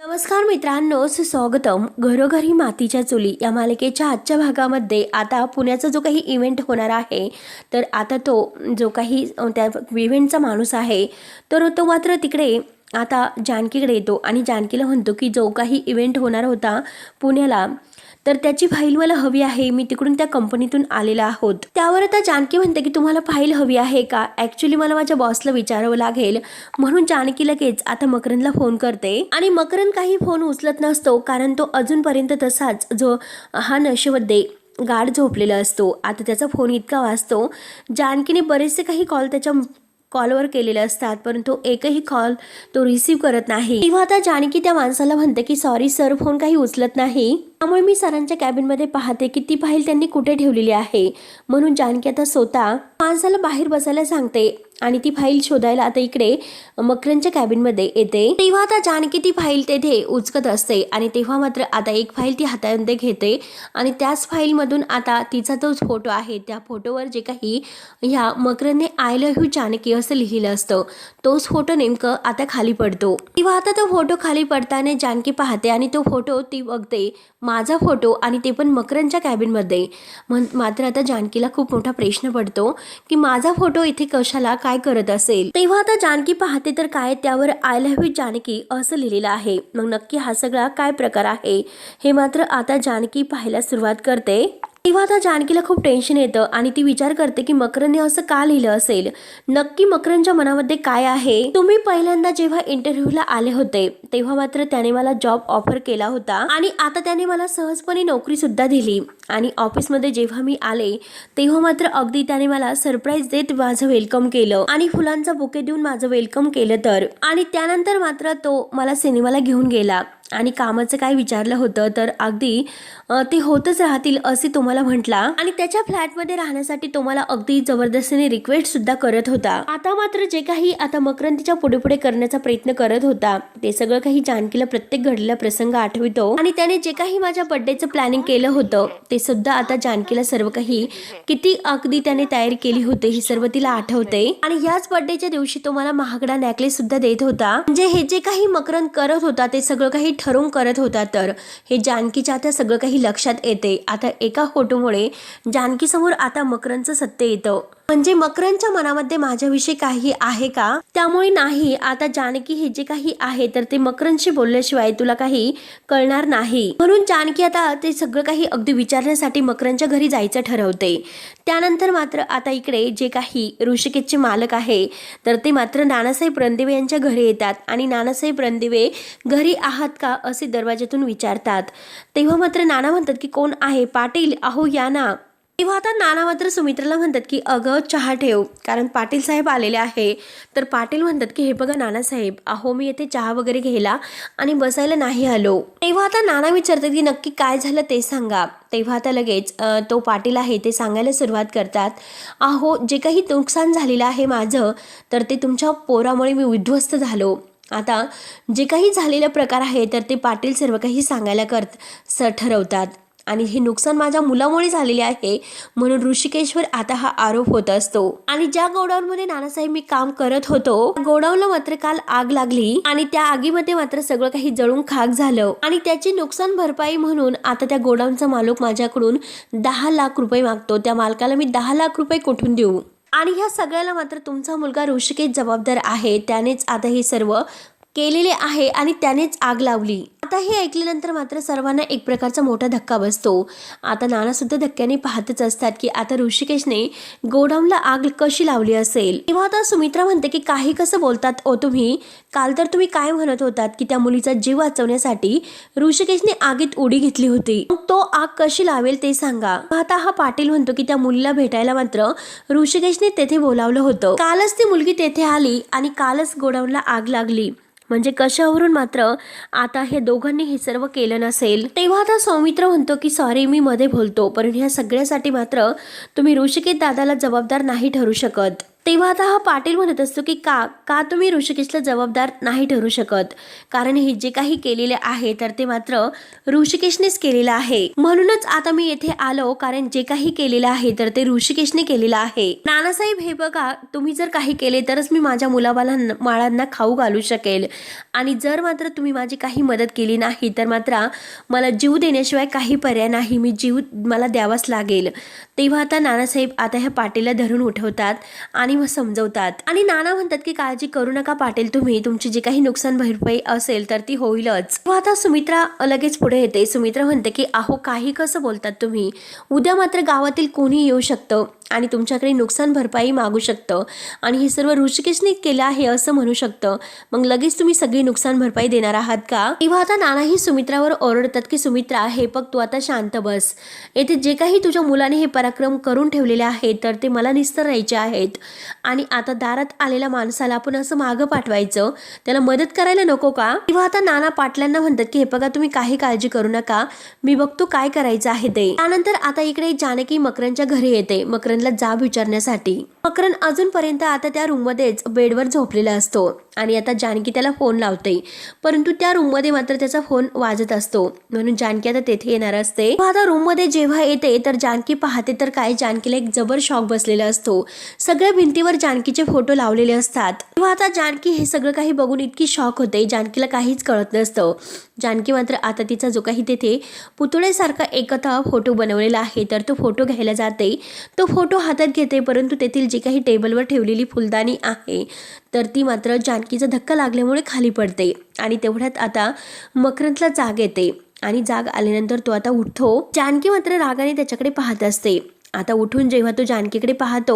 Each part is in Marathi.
नमस्कार मित्रांनो, स्वागतम घरोघरी मातीच्या चुली या मालिकेच्या आजच्या भागामध्ये आता पुण्याचा जो काही इव्हेंट होणार आहे, तर आता तो जो काही त्या इव्हेंटचा माणूस आहे तर तो मात्र तिकडे आता जानकीकडे येतो आणि जानकीला म्हणतो की जो काही इव्हेंट होणार होता पुण्याला, तर त्याची फाईल मला हवी आहे, मी तिकडून त्या कंपनीतून आलेला आहोत. त्यावर आता जानकी म्हणते की तुम्हाला फाईल हवी आहे का, ॲक्च्युली मला माझ्या बॉसला विचारावं लागेल. म्हणून जानकी लगेच आता मकरंदला फोन करते आणि मकरंद काही फोन उचलत नसतो, कारण तो अजूनपर्यंत तसाच जो हा नशेमध्ये गाढ झोपलेला असतो. आता त्याचा फोन इतका वाजतो, जानकीने बरेचसे काही कॉल त्याच्या कॉलवर केलेले असतात, परंतु एकही कॉल तो रिसीव्ह करत नाही. तेव्हा आता जानकी त्या माणसाला म्हणते की सॉरी सर, फोन काही उचलत नाही, त्यामुळे मी सरांच्या कॅबिनमध्ये पाहते की ती फाईल त्यांनी कुठे ठेवलेली आहे. म्हणून जानकी आता स्वतः माणसाला बाहेर बसायला सांगते आणि ती फाईल शोधायला आता इकडे मकरंदच्या कॅबिनमध्ये येते. तेव्हा आता जानकी ती फाईल तेथे उचकत असते आणि तेव्हा मात्र आता एक फाईल ती हातामध्ये घेते आणि त्याच फाईलमधून आता तिचा जो फोटो आहे त्या फोटोवर जे काही ह्या मकरंदने आय लव्ह यू जानकी असं लिहिलेलं असतं, तोच फोटो नेमकं आता खाली पडतो. तेव्हा आता तो फोटो खाली पडताना जानकी पाहते आणि तो फोटो ती बघते, माझा फोटो, आणि ते पण मकरंदच्या कॅबिनमध्ये. मात्र आता जानकीला खूप मोठा प्रश्न पडतो की माझा फोटो इथे कशाला काय करत असेल. तेव्हा आता जानकी पाहते तर काय, त्यावर आय लव्ह यू जानकी असं लिहिलेलं आहे. मग नक्की हा सगळा काय प्रकार आहे हे मात्र आता जानकी पाहायला सुरुवात करते. तेव्हा आता जानकीला खूप टेन्शन येतं आणि ती विचार करते की मकरंदने असं का लिहिलं असेल, नक्की मकरंदच्या मनामध्ये काय आहे. तुम्ही पहिल्यांदा जेव्हा इंटरव्ह्यूला आले होते तेव्हा मात्र त्याने मला जॉब ऑफर केला होता आणि आता त्याने मला सहजपणे नोकरी सुद्धा दिली आणि ऑफिसमध्ये जेव्हा मी आले तेव्हा मात्र अगदी त्याने मला सरप्राईज देत माझं वेलकम केलं आणि फुलांचा बुके देऊन माझं वेलकम केलं. तर आणि त्यानंतर मात्र तो मला सिनेमाला घेऊन गेला आणि कामाचं काय विचारलं होतं तर अगदी ते होतच राहतील असे तुम्हाला म्हटला आणि त्याच्या फ्लॅटमध्ये राहण्यासाठी तुम्हाला अगदी जबरदस्तीने रिक्वेस्ट सुद्धा करत होता. आता मात्र जे काही आता मकरंद तिच्या पुढे पुढे करण्याचा प्रयत्न करत होता ते सगळं काही जानकीला प्रत्येक घडलेला प्रसंग आठवतो आणि त्याने जे काही माझ्या बर्थडेचं प्लॅनिंग केलं होतं ते सुद्धा आता जानकीला सर्व काही किती अगदी त्याने तयारी केली होती हे सर्व तिला आठवते. आणि याच बर्थडेच्या दिवशी तो मला महागडा नेकलेस सुद्धा देत होता. म्हणजे हे जे काही मकरंद करत होता ते सगळं काही ठरवून करत होता. तर हे जानकीच्या आता सगळं काही लक्षात येते. आता एका फोटोमुळे जानकी समोर आता मकरंदचं सत्य येतं, म्हणजे मकरंदच्या मनामध्ये माझ्याविषयी काही आहे का, त्यामुळे नाही. आता जानकी हे जे काही आहे तर ते मकरंदशी बोलल्याशिवाय तुला काही कळणार नाही. म्हणून जानकी आता ते सगळं काही अगदी विचारण्यासाठी मकरंदच्या घरी जायचं ठरवते. त्यानंतर मात्र आता इकडे जे काही ऋषिकेशचे मालक आहे तर ते मात्र नानासाहेब रणदिवे यांच्या घरी येतात आणि नानासाहेब रणदिवे घरी आहात का असे दरवाजातून विचारतात. तेव्हा मात्र नाना म्हणतात की कोण आहे, पाटील अहो या ना. तेव्हा आता नाना मात्र सुमित्राला म्हणतात की अगं चहा ठेव, कारण पाटील साहेब आलेले आहे. तर पाटील म्हणतात की हे बघा नानासाहेब, अहो मी येथे चहा वगैरे घ्यायला आणि बसायला नाही आलो. तेव्हा आता नाना विचारतात की नक्की काय झालं ते सांगा. तेव्हा आता लगेच तो पाटील आहे ते सांगायला सुरुवात करतात, अहो जे काही नुकसान झालेलं आहे माझं तर ते तुमच्या पोरामुळे मी उद्ध्वस्त झालो. आता जे काही झालेला प्रकार आहे तर ते पाटील सर्व काही सांगायला ठरवतात आणि हे नुकसान माझ्या मुलामुळे झालेले आहे म्हणून ऋषिकेशवर आता हा आरोप होत असतो. आणि ज्या गोडाऊनमध्ये नानासाहेब मी काम करत होतो गोडाऊनला मात्र काल आग लागली आणि त्या आगीमध्ये मात्र सगळं काही जळून खाक झालं आणि त्याची नुकसान भरपाई म्हणून आता त्या गोडाऊनचा मालक माझ्याकडून 10 लाख रुपये मागतो. त्या मालकाला मी 10 लाख रुपये कुठून देऊ आणि ह्या सगळ्याला मात्र तुमचा मुलगा ऋषिकेश जबाबदार आहे, त्यानेच आता हे सर्व केलेले आहे आणि त्यानेच आग लावली. आता हे ऐकल्यानंतर मात्र सर्वांना एक प्रकारचा मोठा धक्का बसतो. आता नाना सुद्धा धक्क्याने पाहतच असतात की आता ऋषिकेशने गोडाऊनला आग कशी लावली असेल. तेव्हा आता सुमित्रा म्हणते की काही कसं बोलतात ओ तुम्ही, काल तर तुम्ही काय म्हणत होतात की त्या मुलीचा जीव वाचवण्यासाठी ऋषिकेशने आगीत उडी घेतली होती, मग तो आग कशी लावेल ते सांगा. आता हा पाटील म्हणतो की त्या मुलीला भेटायला मात्र ऋषिकेशने तेथे बोलावलं होतं, कालच ती मुलगी तेथे आली आणि कालच गोडाऊनला आग लागली, म्हणजे कशावरून मात्र आता हे दोघांनी हे सर्व केलं नसेल. तेव्हा आता सौमित्र म्हणतो की सॉरी मी मध्ये बोलतो, पण ह्या सगळ्यासाठी मात्र तुम्ही ऋषिकेश दादाला जबाबदार नाही ठरू शकत. तेव्हा आता हा पाटील म्हणत असतो की का तुम्ही ऋषिकेशला जबाबदार नाही ठरू शकत, कारण हे जे काही केलेले आहे तर ते मात्र ऋषिकेशनेच केलेलं आहे. म्हणूनच आता मी येथे आलो, कारण जे काही केलेलं आहे तर ते ऋषिकेशने केलेलं आहे. नानासाहेब हे बघा, तुम्ही जर काही केले तरच मी माझ्या मुलाबाळांना खाऊ घालू शकेल, आणि जर मात्र तुम्ही माझी काही मदत केली नाही तर मात्र मला जीव देण्याशिवाय काही पर्याय नाही, मी जीव मला द्यावाच लागेल. तेव्हा आता नानासाहेब आता ह्या पाटीलला धरून उठवतात आणि मग समजवतात, आणि नाना म्हणतात की काळजी करू नका पाटील, तुम्ही तुमची जी काही नुकसान भरपाई असेल तर ती होईलच. आता सुमित्रा लगेच पुढे येते. सुमित्रा म्हणते की अहो काही कसं बोलतात तुम्ही, उद्या मात्र गावातील कोणी येऊ शकतं आणि तुमच्याकडे नुकसान भरपाई मागू शकतं, आणि हे सर्व ऋषिकेशने केलं आहे असं म्हणू शकतं. मग लगेच तुम्ही सगळी नुकसान भरपाई देणार आहात का? तेव्हा आता नानाही सुमित्रावर ओरडतात की सुमित्रा हे बघ, तू आता शांत बस. येथे जे काही तुझ्या मुलाने हे पराक्रम करून ठेवलेले आहेत तर ते मला निस्तरायचे आहेत, आणि आता दारात आलेल्या माणसाला आपण असं मागं पाठवायचं, त्याला मदत करायला नको का? तेव्हा आता नाना पाटलांना म्हणतात की हे बघा, तुम्ही काही काळजी करू नका, मी बघतो काय करायचं आहे ते. त्यानंतर आता इकडे जानकी मकरनच्या घरी येते मकरनला जाब विचारण्यासाठी. मकरन अजूनपर्यंत आता त्या रूममध्येच बेडवर झोपलेला असतो, आणि आता जानकी त्याला फोन लावते, परंतु त्या रूममध्ये मात्र त्याचा फोन वाजत असतो, म्हणून जानकी आता तेथे येणार असते. आता रूममध्ये जेव्हा येते तर जानकी पाहते तर काय, जानकीला एक जबर शॉक बसलेला असतो. सगळ्या भिंतीवर जानकीचे फोटो लावलेले असतात. तेव्हा आता जानकी हे सगळं काही बघून इतकी शॉक होते, जानकीला काहीच कळत नसतं. जानकी मात्र आता तिचा जो काही तेथे पुतळ्यासारखा एकता फोटो बनवलेला आहे तर तो फोटो घ्यायला जाते. तो फोटो हातात घेते, परंतु तेथील जी काही टेबलवर ठेवलेली फुलदाणी आहे तर ती मात्र जानकीचा धक्का लागल्यामुळे खाली पडते, आणि तेवढ्यात आता मकरंदला जाग येते, आणि जाग आल्यानंतर तो आता उठतो. जानकी मात्र रागाने त्याच्याकडे पाहत असते. आता उठून जेव्हा तो जानकीकडे पाहतो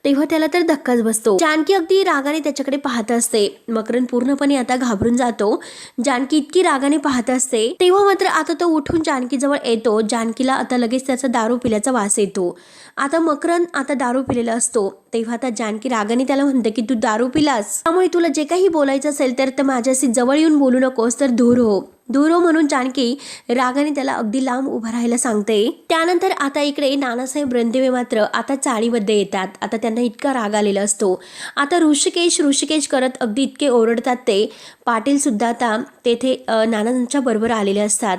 तेव्हा त्याला तर धक्काच बसतो. जानकी अगदी रागाने त्याच्याकडे पाहत असते. मकरंद पूर्णपणे आता घाबरून जातो. जानकी इतकी रागाने पाहत असते तेव्हा मात्र आता तो उठून जानकी जवळ येतो. जानकीला आता लगेच त्याचा दारू पिल्याचा वास येतो. आता मकरंद आता दारू पिलेला असतो. तेव्हा आता जानकी रागाने त्याला म्हणते की तू दारू पिलास, त्यामुळे तुला जे काही बोलायचं असेल तर माझ्याशी जवळ येऊन बोलू नकोस, तर दूर हो म्हणून जानकी रागाने त्याला अगदी लांब उभा राहायला सांगते. त्यानंतर आता इकडे नानासाहेब रणदिवे मात्र आता चाळीमध्ये येतात. आता त्यांना इतका राग आलेला असतो. आता ऋषिकेश करत अगदी इतके ओरडतात ते. पाटील सुद्धा आता तेथे नानांच्या बरोबर आलेले असतात.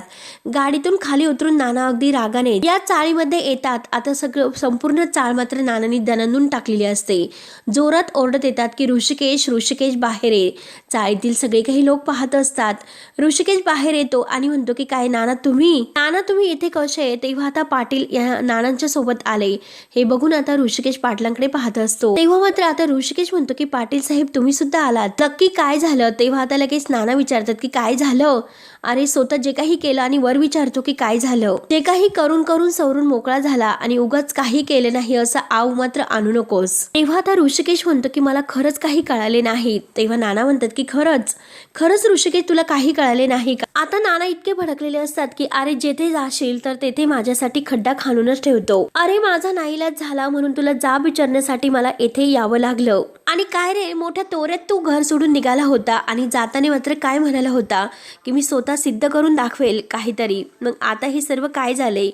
गाडीतून खाली उतरून नाना अगदी रागाने या चाळीमध्ये येतात. आता सगळं संपूर्ण चाळ मात्र नानांनी दणानून टाकलेली असते. जोरात ओरडत येतात की ऋषिकेश बाहेर ये. चाळीतील सगळे काही लोक पाहत असतात. ऋषिकेश बाहेर येतो आणि म्हणतो की काय नाना तुम्ही इथे कसे? तेव्हा आता पाटील या नानांच्या सोबत आले. हे बघून आता ऋषिकेश पाटलांकडे पाहत असतो. तेव्हा मात्र आता ऋषिकेश म्हणतो की पाटील साहेब तुम्ही सुद्धा आलात, नक्की काय झालं? तेव्हा आता लगेच नाना विचारतात की काय झालं? अरे स्वतः जे काही केलं आणि वर विचारतो की काय झालं? जे काही करून सवरून मोकळा झाला आणि उगाच काही केले नाही असं आव मात्र आणू नकोस. तेव्हा आता ऋषिकेश म्हणतो की मला खरंच काही कळाले नाही. तेव्हा नाना म्हणतात की खरंच ऋषिकेश तुला काही कळाले नाही का? आता नाना इतके भडकलेले असतात की अरे जेथे जाशील तर तेथे माझ्यासाठी खड्डा खाणूनच ठेवतो. अरे माझा नाईलाज झाला म्हणून तुला जाब विचारण्यासाठी मला येथे यावं लागलं. आणि काय रे मोठ्या तोऱ्यात तू घर सोडून निघाला होता आणि जाताना मात्र काय म्हणाला होता की मी स्वतः सिद्ध करून दाखवेल काहीतरी. मग आता हे सर्व काय झाले?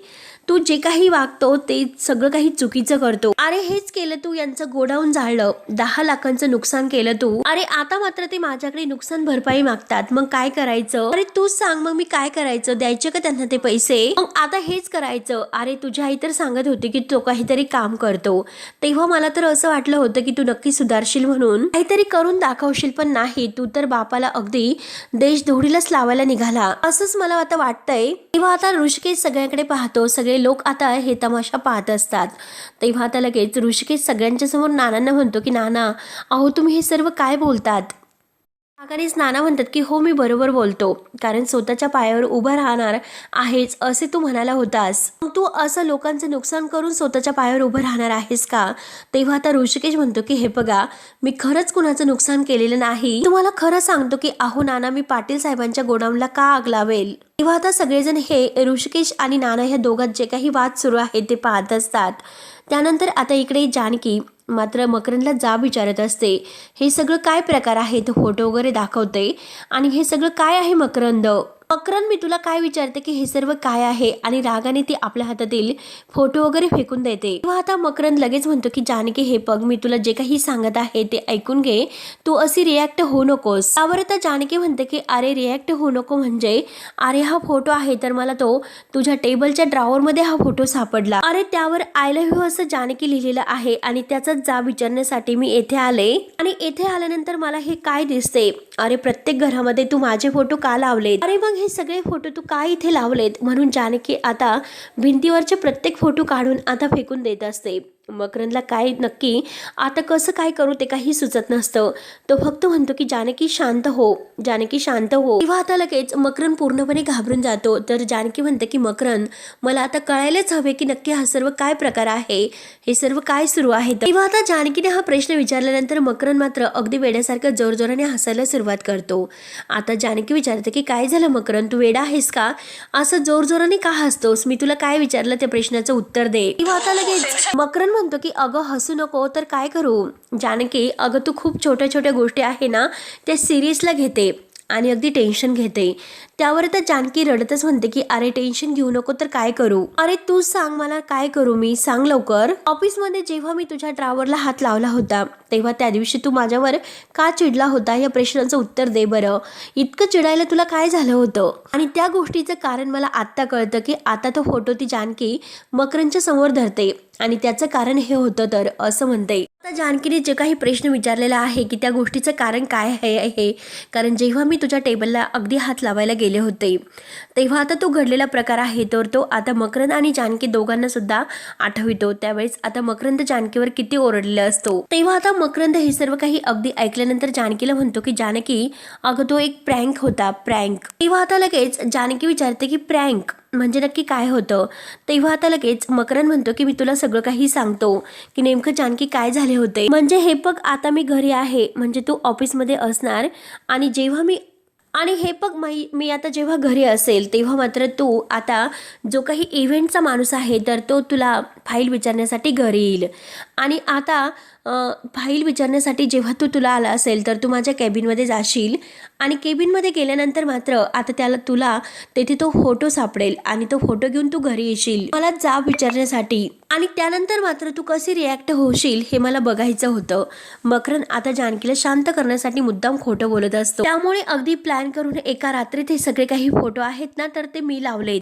तू जे काही वागतो ते सगळं काही चुकीचं करतो. अरे हेच केलं तू, यांचं गोडाऊन जाळलं, 10 लाखांचं नुकसान केलं तू. अरे आता मात्र ते माझ्याकडे नुकसान भरपाई मागतात, मग काय करायचं? अरे तूच सांग मग मी काय करायचं? द्यायचे का त्यांना ते पैसे? मग आता हेच करायचं. अरे तुझी आई तर सांगत होती की तो काहीतरी काम करतो, तेव्हा मला तर असं वाटलं होतं की तू नक्की सुधारशील, म्हणून काहीतरी करून दाखवशील, पण नाही, तू तर बापाला अगदी देशधोडीलाच लावायला निघाला असंच मला आता वाटतंय. तेव्हा आता ऋषिकेश सगळ्यांकडे पाहतो. सगळे लोक आता हे तमाशा पाहत असतात. तेव्हा आता लगेच ऋषिकेश सगळ्यांच्या समोर नानांना म्हणतो की नाना अहो तुम्ही हे सर्व काय बोलतात? रागानेच नाना म्हणतात की हो मी बरोबर बोलतो, कारण स्वतःच्या पायावर उभं राहणार आहेस असे तू म्हणाला होतास, मग तू असं लोकांचे नुकसान करून स्वतःच्या पायावर उभं राहणार आहेस का? तेव्हा आता ऋषिकेश म्हणतो की हे बघा मी खरंच कुणाचं नुकसान केलेलं नाही. तुम्हाला खरं सांगतो की अहो नाना मी पाटील साहेबांच्या गोडाऊनला का आग लावेल? तेव्हा आता सगळेजण हे ऋषिकेश आणि नाना ह्या दोघात जे काही वाद सुरू आहे ते पाहत असतात. त्यानंतर आता इकडे जानकी मात्र मकरंदला जाब विचारत असते. हे सगळं काय प्रकार आहे? तो फोटो वगैरे दाखवते आणि हे सगळं काय आहे मकरंद? मकरंद मी तुला काय विचारते की हे सर्व काय आहे, आणि रागाने ती आपल्या हातातील फोटो वगैरे फेकून देते. तेव्हा आता मकरंद लगेच म्हणतो की जानकी हे बघ, मी तुला जे काही सांगत आहे ते ऐकून घे, तू अशी रिॲक्ट होऊ नकोस. त्यावर आता जानकी म्हणते की अरे रिॲक्ट होऊ नको म्हणजे, अरे हा फोटो आहे तर मला तो तुझ्या टेबलच्या ड्रॉवर मध्ये हा फोटो सापडला. अरे त्यावर आय लव्ह यू असं जानकी लिहिलेलं आहे आणि त्याचा जाब विचारण्यासाठी मी येथे आले, आणि येथे आल्यानंतर मला हे काय दिसते, अरे प्रत्येक घरामध्ये तू माझे फोटो का लावलेत, अरे मग हे सगळे फोटो तू का इथे लावलेत. म्हणून जानकी आता भिंतीवरचे प्रत्येक फोटो काढून आता फेकून देत असते. मकरंदला काय नक्की आता कसं काय करू ते काही सुचत नसतं. तो फक्त म्हणतो की जानकी शांत हो, जानकी शांत हो. तेव्हा आता लगेच मकरंद पूर्णपणे घाबरून जातो. तर जानकी म्हणते की मकरंद मला आता कळायलाच हवे की नक्की हा सर्व काय प्रकार आहे, हे सर्व काय सुरू आहे. तेव्हा आता जानकीने हा प्रश्न विचारल्यानंतर मकरंद मात्र अगदी वेड्यासारखं जोरजोराने हसायला सुरुवात करतो. आता जानकी विचारते की काय झालं मकरंद, तू वेडा आहेस का, असं जोरजोराने का हसतोस, मी तुला काय विचारलं त्या प्रश्नाचं उत्तर दे. तेव्हा आता लगेच मकरंद म्हणतो की अगं हसू नको तर काय करू. जानकी अगं तू खूप छोट्या छोट्या गोष्टी आहे ना त्या सिरियसला घेते आणि अगदी टेन्शन घेते. त्यावर तर जानकी रडतच म्हणते की अरे टेन्शन घेऊ नको तर काय करू, अरे तू सांग मला काय करू मी, सांग लवकर. ऑफिसमध्ये जेव्हा मी तुझ्या ड्रायव्हरला हात लावला होता तेव्हा त्या दिवशी तू माझ्यावर का चिडला होता या प्रश्नाचं उत्तर दे बरं. इतकं चिडायला तुला काय झालं होतं. आणि त्या गोष्टीचं कारण मला आत्ता कळतं की आता तो फोटो ती जानकी मकरंदच्या समोर धरते आणि त्याचं कारण हे होतं तर असं म्हणते. आता जानकीने जे काही प्रश्न विचारलेला आहे की त्या गोष्टीचं कारण काय आहे, कारण जेव्हा मी तुझ्या टेबलला अगदी हात लावायला गेले होते तेव्हा आता तो घडलेला प्रकार आहे तर तो आता मकरंद आणि जानकी दोघांना सुद्धा आठवितो. त्यावेळेस आता मकरंद जानकीवर किती ओरडलेला असतो. तेव्हा आता मकरंद हे सर्व काही अगदी ऐकल्यानंतर जानकीला म्हणतो की जानकी अगं तो एक प्रँक होता, प्रँक. तेव्हा आता लगेच जानकी विचारते की प्रँक म्हणजे नक्की काय होतं. तेव्हा आता लगेच मकरंद म्हणतो की मी तुला सगळं काही सांगतो की नेमकं जानकी काय झाले होते. म्हणजे हे बघ आता मी घरी आहे म्हणजे तू ऑफिसमध्ये असणार, आणि जेव्हा हे बघ मी आता जेव्हा घरी असेल तेव्हा मात्र तू आता जो काही इव्हेंटचा माणूस आहे तर तो तुला फाईल विचारण्यासाठी घरी येईल, आणि आता फाईल विचारण्यासाठी जेव्हा तुला आला असेल तर तू माझ्या केबिनमध्ये जाशील, आणि केबिनमध्ये गेल्यानंतर मात्र आता तुला तेथे तो फोटो सापडेल आणि तो फोटो घेऊन तू घरी येशील मला जाब विचारण्यासाठी, आणि त्यानंतर मात्र तू कशी रिॲक्ट होशील हे मला बघायचं होतं. मकरंद आता जानकीला शांत करण्यासाठी मुद्दाम खोटं बोलत असतो. त्यामुळे अगदी प्लॅन करून एका रात्रीत हे सगळे काही फोटो आहेत ना तर ते मी लावलेत.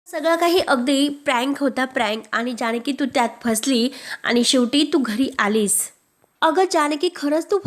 सगळं काही अगदी प्रँक होता, प्रँक. आणि जानकी तू त्यात फसली आणि शेवटी तू घरी आलीस. अगं जानकी खरंच तू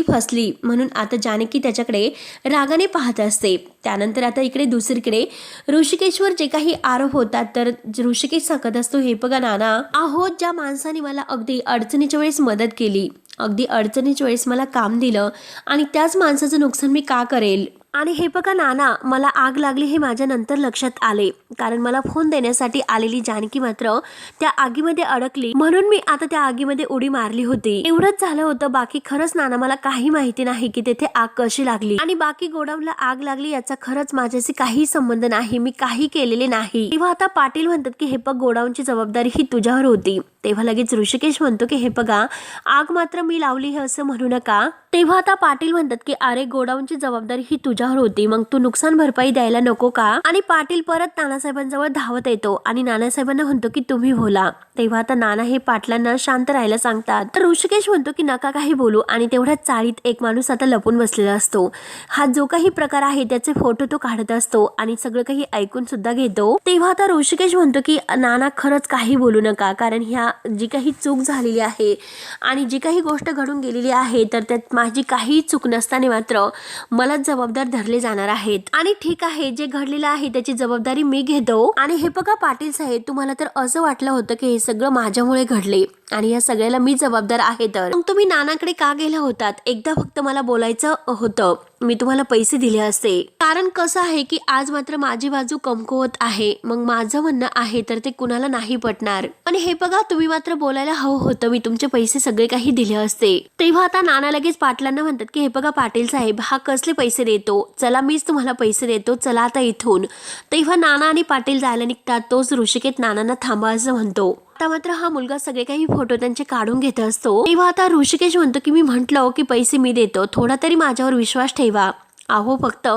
फसली म्हणून आता जानकी त्याच्याकडे रागाने पाहत असते. त्यानंतर आता इकडे दुसरीकडे ऋषिकेशवर जे काही आरोप होतात तर ऋषिकेश सांगत असतो हे बघा नाना, अहो ज्या माणसाने मला अगदी अडचणीच्या वेळेस मदत केली, अगदी अडचणीच्या वेळेस मला काम दिलं, आणि त्याच माणसाचं नुकसान मी का करेल. आणि हे बघा नाना, मला आग लागली हे माझ्या नंतर लक्षात आले, कारण मला फोन देण्यासाठी आलेली जानकी मात्र त्या आगीमध्ये अडकली म्हणून मी आता त्या आगीमध्ये उडी मारली होती. एवढंच झालं होतं, बाकी खरंच नाना मला काही माहिती नाही की तेथे आग कशी लागली आणि बाकी गोडाऊनला आग लागली याचा खरंच माझ्याशी काही संबंध नाही, मी काही केलेले नाही. तेव्हा आता पाटील म्हणतात की हे बघ गोडाऊनची जबाबदारी ही तुझ्यावर होती. तेव्हा लगेच ऋषिकेश म्हणतो की हे बघा आग मात्र मी लावली हे असं म्हणू नका. तेव्हा आता पाटील म्हणतात की अरे गोडाऊनची जबाबदारी ही तुझ्यावर होती, मग तू नुकसान भरपाई द्यायला नको का. आणि पाटील परत नानासाहेबांजवळ धावत येतो आणि नानासाहेबांना म्हणतो की तुम्ही बोला. तेव्हा आता नाना हे पाटलांना शांत राहायला सांगतात. तर ऋषिकेश म्हणतो की नका काही बोलू, आणि तेवढ्याच चाळीत एक माणूस आता लपून बसलेला असतो. हा जो काही प्रकार आहे त्याचे फोटो तो काढत असतो आणि सगळं काही ऐकून सुद्धा घेतो. तेव्हा आता ऋषिकेश म्हणतो की नाना खरंच काही बोलू नका, कारण ह्या जी काही चूक झालेली आहे आणि जी काही गोष्ट घडून गेलेली आहे तर त्यात माझी काही चूक नसताना मात्र मला जबाबदार धरले जाणार आहेत. आणि ठीक आहे, जे घडलेलं आहे त्याची जबाबदारी मी घेतो. आणि हे बघा पाटील साहेब, तुम्हाला तर असं वाटलं होतं की हे सगळं माझ्यामुळे घडले आणि या सगळ्याला मी जबाबदार आहे, तर मग तुम्ही नानाकडे का गेला होतात. एकदा फक्त मला बोलायचं होतं, मी तुम्हाला पैसे दिले असते. कारण कसं आहे की आज मात्र माझी बाजू कमकुवत आहे, मग माझं म्हणणं आहे तर ते कुणाला नाही पटणार. आणि हे बघा तुम्ही मात्र बोलायला हवं होतं, मी तुमचे पैसे सगळे काही दिले असते. तेव्हा आता नाना लगेच पाटलांना म्हणतात की हे बघा पाटील साहेब, हा कसले पैसे देतो, चला मीच तुम्हाला पैसे देतो, चला आता इथून. तेव्हा नाना आणि पाटील जायला निघतात. तोच ऋषिकेश नानांना थांबा असं म्हणतो. आता मात्र हा मुलगा सगळे काही फोटो त्यांचे काढून घेत असतो. तेव्हा आता ऋषिकेश म्हणतो की मी म्हंटल की पैसे मी देतो, थोडा तरी माझ्यावर विश्वास ठेवा. अहो फक्त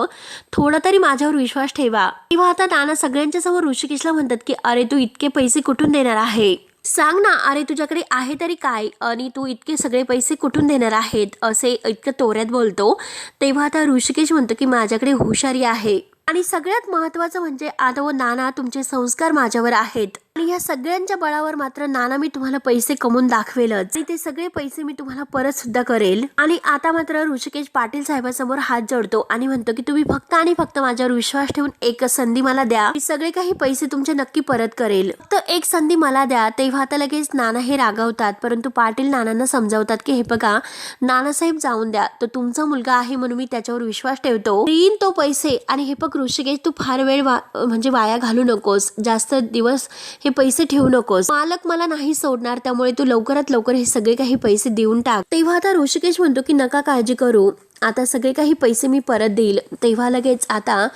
थोडा तरी माझ्यावर विश्वास ठेवा. तेव्हा आता नाना सगळ्यांच्या समोर ऋषिकेशला म्हणतात की अरे तू इतके पैसे कुठून देणार आहे, सांग ना, अरे तुझ्याकडे आहे तरी काय, आणि तू इतके सगळे पैसे कुठून देणार आहेत, असे इतकं तोऱ्यात बोलतो. तेव्हा आता ऋषिकेश म्हणतो की माझ्याकडे हुशारी आहे आणि सगळ्यात महत्त्वाचं म्हणजे आता व नाना तुमचे संस्कार माझ्यावर आहेत आणि या सगळ्यांच्या बळावर मात्र नाना मी तुम्हाला पैसे कमवून दाखवेलच आणि ते सगळे पैसे मी तुम्हाला परत सुद्धा करेल. आणि आता मात्र ऋषिकेश पाटील साहेबांसमोर हात जोडतो आणि म्हणतो की तुम्ही फक्त आणि फक्त माझ्यावर विश्वास ठेवून एक संधी मला द्या, मी सगळे काही पैसे तुमचे नक्की परत करेल, फक्त एक संधी मला द्या. तेव्हा आता लगेच नाना हे रागावतात, परंतु पाटील नानांना समजावतात की हे बघा नानासाहेब जाऊन द्या, तो तुमचा मुलगा आहे म्हणून मी त्याच्यावर विश्वास ठेवतो, देईन तो पैसे. आणि हे बघ ऋषिकेश तू फार वेळ म्हणजे वाया घालू नकोस, जास्त दिवस हे पैसे ठेवू नकोस, मालक मला नाही सोडणार, त्यामुळे तू लवकरात लवकर हे सगळे काही पैसे देऊन टाक. तेव्हा आता ऋषिकेश म्हणतो की नका काळजी करू, आता सगळे काही पैसे मी परत देईल. तेव्हा लगेच आता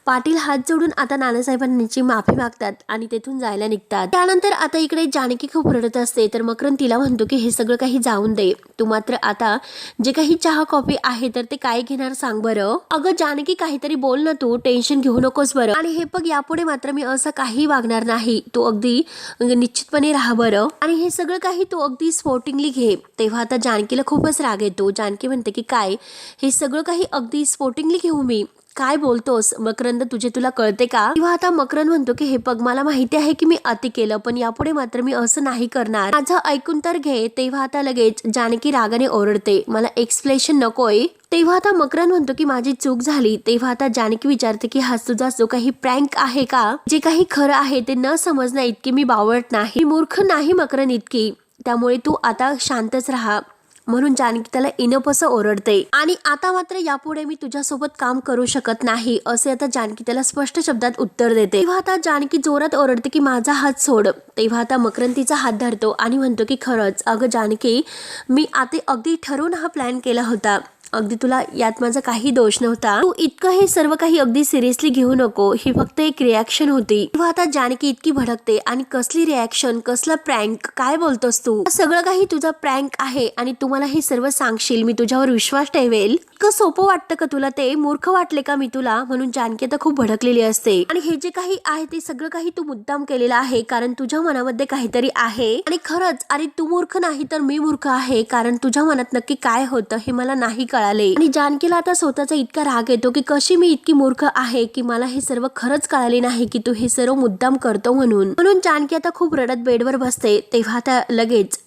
पाटील हात जोडून आता नानासाहेबांची माफी मागतात आणि तेथून जायला निघतात. त्यानंतर आता इकडे जानकी खूप रडत असते, तर मकरंद तिला म्हणतो की हे सगळं काही जाऊन दे, तू मात्र आता जे काही चहा कॉफी आहे तर ते काय घेणार सांग बरं. अगं जानकी काहीतरी बोल ना, तू टेन्शन घेऊ नकोस बरं, आणि हे बघ यापुढे मात्र मी असं काही वागणार नाही, तू अगदी निश्चितपणे राहा बरं, आणि हे सगळं काही तू अगदी स्पोर्टिंगली घे. तेव्हा आता जानकीला खूपच राग येतो. जानकी म्हणते की काय हे सगळं काही अगदी स्पोर्टिंगली घेऊ मी, काय बोलतोस मकरंद, तुला कळते का. तेव्हा आता मकरंद म्हणतो की हे बघ मला माहिती आहे की मी अति केलं, पण यापुढे मात्र मी असं नाही करणार, माझं ऐकून तर घे. तेव्हा आता लगेच जानकी रागाने ओरडते, मला एक्सप्लेनेशन नकोय. तेव्हा आता मकरंद म्हणतो की माझी चूक झाली. तेव्हा आता जानकी विचारते की हा तुझा जो काही प्रँक आहे का, जे काही खरं आहे ते न समजण्या इतकी मी बावळट नाही, मूर्ख नाही मकरंद इतकी, त्यामुळे तू आता शांतच राहा, म्हणून जानकी त्याला इनपसं ओरडते. आणि आता मात्र यापुढे मी तुझ्यासोबत काम करू शकत नाही, असे आता जानकी त्याला स्पष्ट शब्दात उत्तर देते. तेव्हा आता जानकी जोरात ओरडते की माझा हात सोड. तेव्हा आता मकरंद तिचा हात धरतो आणि म्हणतो की खरंच अगं जानकी, मी आता अगदी ठरवून हा प्लॅन केला होता, अगदी तुला यात माझा काही दोष नव्हता, तू इतकं हे सर्व काही अगदी सिरियसली घेऊ नको, ही फक्त एक रिॲक्शन होती. तेव्हा आता जानकी इतकी भडकते आणि कसली रिॲक्शन, कसला प्रँक, काय बोलतोस तू, सगळं काही तुझा प्रँक आहे आणि तू मला हे सर्व सांगशील, मी तुझ्यावर विश्वास ठेवेल, इतकं सोपं वाटतं का तुला, ते मूर्ख वाटले का मी तुला. म्हणून जानकी आता खूप भडकलेली असते आणि हे जे काही आहे ते सगळं काही तू मुद्दाम केलेलं आहे, कारण तुझ्या मनामध्ये काहीतरी आहे आणि खरंच अरे तू मूर्ख नाही तर मी मूर्ख आहे, कारण तुझ्या मनात नक्की काय होतं हे मला नाही कळाले. आणि जानकीला आता स्वतःचा इतका राग येतो की कशी मी इतकी मूर्ख आहे की मला हे सर्व खरंच कळाले नाही की तू हे सर्व मुद्दाम करतो म्हणून जानकी आता खूप रडत बेडवर बसते. तेव्हा आता लगेच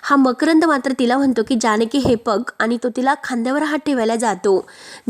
हा मकरंद मात्र तिला म्हणतो की जानकी हे बघ, आणि तो तिला खांद्यावर हात ठेवायला जातो.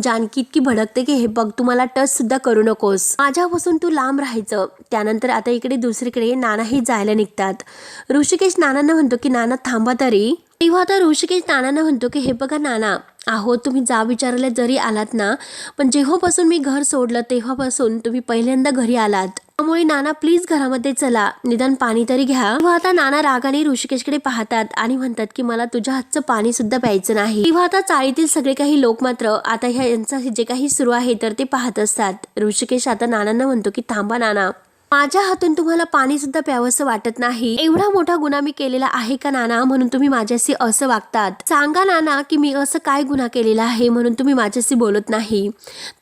जानकी इतकी भडकते की हे बघ तू मला टच सुद्धा करू नकोस, माझ्यापासून तू लांब राहायचं. त्यानंतर आता इकडे दुसरीकडे नानाही जायला निघतात. ऋषिकेश नानांना म्हणतो की नाना थांबा तरी. तेव्हा आता ऋषिकेश नानांना म्हणतो की हे बघा नाना, अहो तुम्ही जा विचारायला जरी आलात ना, पण जेव्हापासून मी घर सोडलं तेव्हापासून तुम्ही पहिल्यांदा घरी आलात, त्यामुळे नाना प्लीज घरामध्ये चला, निदान पाणी तरी घ्या. तेव्हा आता नाना रागाने ऋषिकेशकडे पाहतात आणि म्हणतात की मला तुझ्या हातचं पाणी सुद्धा प्यायचं नाही. तेव्हा आता चाळीतील सगळे काही लोक मात्र आता यांचं जे काही सुरू आहे तर ते पाहत असतात. ऋषिकेश आता नानांना म्हणतो की थांबा नाना, माझ्या हातून तुम्हाला पाणी सुद्धा प्यावंसं वाटत नाही, एवढा मोठा गुन्हा मी केलेला आहे का नाना म्हणून तुम्ही माझ्याशी असं वागतात, सांगा नाना की मी असं काय गुन्हा केलेला आहे म्हणून तुम्ही माझ्याशी बोलत नाही.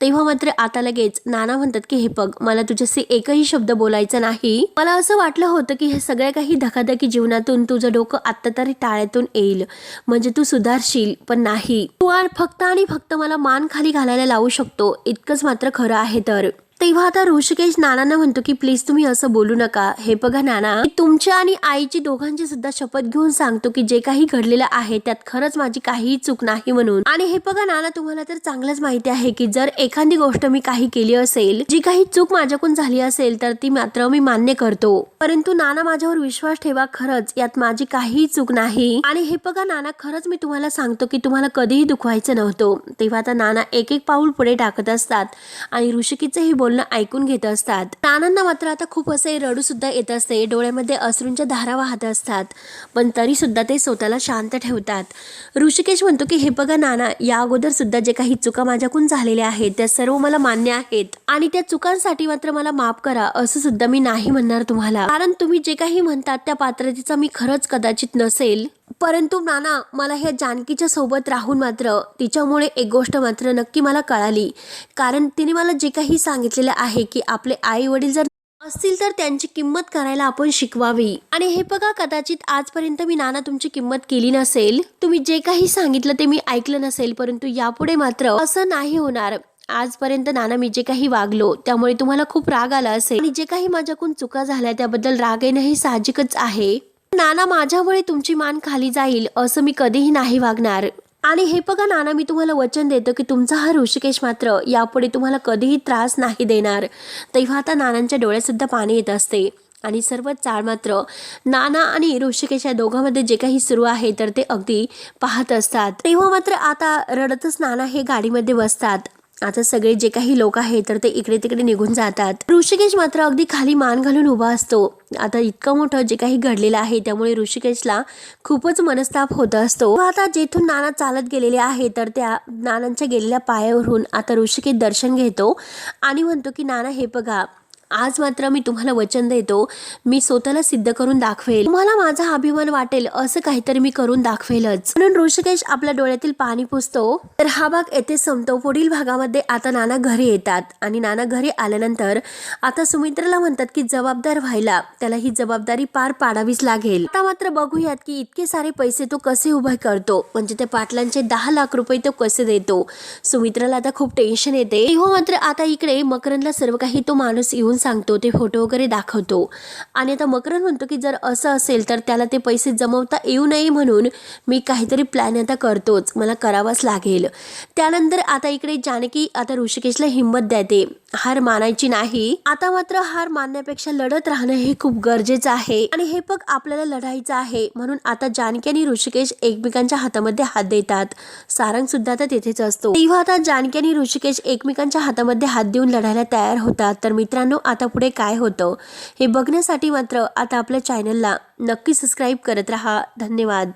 तेव्हा मात्र आता लगेच नाना म्हणतात की हे बघ मला तुझ्याशी एकही शब्द बोलायचा नाही, मला असं वाटलं होतं की हे सगळ्या काही धकाधकी जीवनातून तुझं डोकं आत्ता तरी टाळ्यातून येईल, म्हणजे तू सुधारशील, पण नाही, तू फक्त आणि फक्त मला मान खाली घालायला लावू शकतो, इतकंच मात्र खरं आहे. तर तेव्हा आता ऋषिकेश नानांना म्हणतो की प्लीज तुम्ही असं बोलू नका. हे बघा नाना, तुमच्या आणि आईची दोघांची सुद्धा शपथ घेऊन सांगतो की जे काही घडलेलं आहे त्यात खरंच माझी काहीही चूक नाही म्हणून. आणि हे बघा नाना, तुम्हाला तर चांगलंच माहिती आहे की जर एखादी गोष्ट मी काही केली असेल, जी काही चूक माझ्याकडून झाली असेल तर ती मात्र मी मान्य करतो, परंतु नाना माझ्यावर विश्वास ठेवा, खरंच यात माझी काहीही चूक नाही. आणि हे बघा नाना, खरंच मी तुम्हाला सांगतो की तुम्हाला कधीही दुखवायचं नव्हतं. तेव्हा आता नाना एक एक पाऊल पुढे टाकत असतात आणि ऋषिकेशचंही ऐकून घेत असतात. नानांना मात्र आता खूप असे रडू सुद्धा येत असते, डोळ्यामध्ये अश्रूंच्या धारा वाहत असतात, पण तरी सुद्धा ते स्वतःला शांत ठेवतात. ऋषिकेश म्हणतो की हे बघा नाना, या अगोदर सुद्धा जे काही चुका माझ्याकडून झालेल्या आहेत त्या सर्व मला मान्य आहेत आणि त्या चुकांसाठी मात्र मला माफ करा असं सुद्धा मी नाही म्हणणार तुम्हाला, कारण तुम्ही जे काही म्हणतात त्या पात्रतेचा मी खरंच कदाचित नसेल, परंतु नाना, मला ह्या जानकीच्या सोबत राहून मात्र तिच्यामुळे एक गोष्ट मात्र नक्की मला कळाली. कारण तिने मला जे काही सांगितलेलं आहे की आपले आई वडील जर असतील तर त्यांची किंमत करायला आपण शिकवावी. आणि हे बघा, कदाचित आजपर्यंत मी नाना तुमची किंमत केली नसेल, तुम्ही जे काही सांगितलं ते मी ऐकलं नसेल, परंतु यापुढे मात्र असं नाही होणार. आजपर्यंत नाना मी जे काही वागलो त्यामुळे तुम्हाला खूप राग आला असेल आणि जे काही माझ्याकडून चुका झाल्या त्याबद्दल राग येणं हे साहजिकच आहे. नाना, माझ्यामुळे तुमची मान खाली जाईल असं मी कधीही नाही वागणार. आणि हे बघा नाना, मी तुम्हाला वचन देतो की तुमचा हा ऋषिकेश मात्र यापुढे तुम्हाला कधीही त्रास नाही देणार. तेव्हा आता नानांच्या डोळ्यात सुद्धा पाणी येत असते आणि सर्व चाळ मात्र नाना आणि ऋषिकेश या दोघांमध्ये जे काही सुरू आहे तर ते अगदी पाहत असतात. तेव्हा मात्र आता रडतच नाना हे गाडीमध्ये बसतात. आता सगळे जे काही लोक आहेत तर ते इकडे तिकडे निघून जातात. ऋषिकेश मात्र अगदी खाली मान घालून उभा असतो. आता इतकं मोठं जे काही घडलेलं आहे त्यामुळे ऋषिकेशला खूपच मनस्ताप होत असतो. आता जेथून नाना चालत गेलेले आहे तर त्या नानांच्या गेलेल्या पायावरून आता ऋषिकेश दर्शन घेतो आणि म्हणतो की नाना, हे बघा, आज मात्र मी तुम्हाला वचन देतो, मी स्वतःला सिद्ध करून दाखवेल. तुम्हाला माझा अभिमान वाटेल असं काहीतरी मी करून दाखवेलच. म्हणून ऋषिकेश आपल्या डोळ्यातील पाणी पुसतो. तर हा भाग येथे संपतो. पुढील भागामध्ये आता नाना घरी येतात आणि नाना घरी आल्यानंतर आता सुमित्राला म्हणतात की जबाबदार व्हायला त्याला ही जबाबदारी पार पाडावीच लागेल. आता मात्र बघूयात की इतके सारे पैसे तो कसे उभे करतो, म्हणजे त्या पाटलांचे 10 लाख रुपये तो कसे देतो. सुमित्राला आता खूप टेन्शन येते. तेव्हा मात्र आता इकडे मकरंदला सर्व काही तो माणूस येऊन सांगतो, ते फोटो वगैरे दाखवतो आणि आता मकरंद म्हणतो की जर असं असेल तर त्याला ते पैसे जमवता येऊ नये म्हणून मी काहीतरी प्लॅन आता करतोच, मला करावाच लागेल. त्यानंतर आता इकडे जानकी आता ऋषिकेशला हिंमत देते, हार मानायची नाही. आता मात्र हार मानण्यापेक्षा लढत राहणं हे खूप गरजेचं आहे आणि हे बघ आपल्याला लढायचं आहे. म्हणून आता जानकी आणि ऋषिकेश एकमेकांच्या हातामध्ये हात देतात. सारंग सुद्धा आता तिथेच असतो. तेव्हा आता जानकी आणि ऋषिकेश एकमेकांच्या हातामध्ये हात देऊन लढायला तयार होतात. तर मित्रांनो, आता पुढे काय होतं हे बघण्यासाठी मात्र आता आपल्या चॅनलला नक्की सबस्क्राईब करत राहा. धन्यवाद.